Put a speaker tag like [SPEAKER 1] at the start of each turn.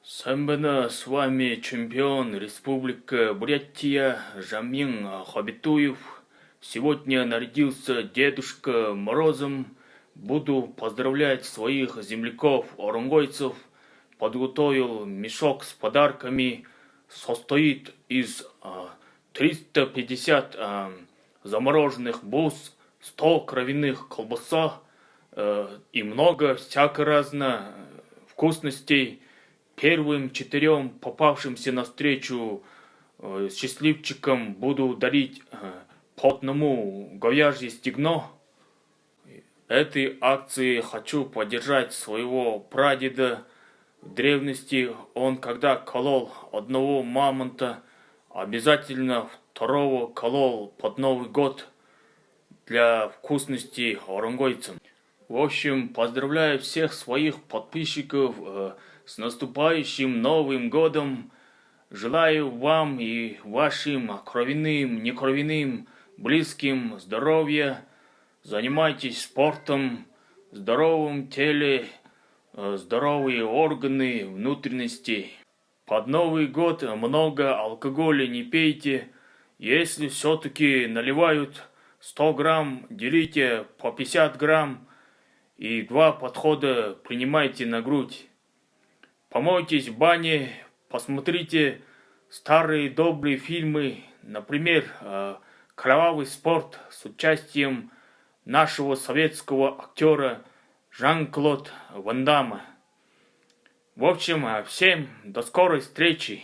[SPEAKER 1] Самбана, с вами чемпион Республика Бурятия Жамин Хабитуев. Сегодня нарядился Дедушка Морозом. Буду поздравлять своих земляков-оронгойцев. Подготовил мешок с подарками. Состоит из 350 замороженных бус, 100 кровяных колбаса и много всяко разно вкусностей. Первым 4 попавшимся навстречу счастливчикам буду дарить по одному говяжье стегно. Этой акции хочу поддержать своего прадеда. В древности он, когда колол одного мамонта, обязательно второго колол под Новый год для вкусности оронгойцам. В общем, поздравляю всех своих подписчиков с наступающим Новым годом. Желаю вам и вашим кровяным, некровяным, близким здоровья. Занимайтесь спортом, в здоровом теле, здоровые органы, внутренности. Под Новый год много алкоголя не пейте. Если все-таки наливают 100 грамм, делите по 50 грамм и 2 подхода принимайте на грудь. Помойтесь в бане, посмотрите старые добрые фильмы, например, «Кровавый спорт» с участием нашего советского актера Жан-Клод Ван Дамма. В общем, всем до скорой встречи!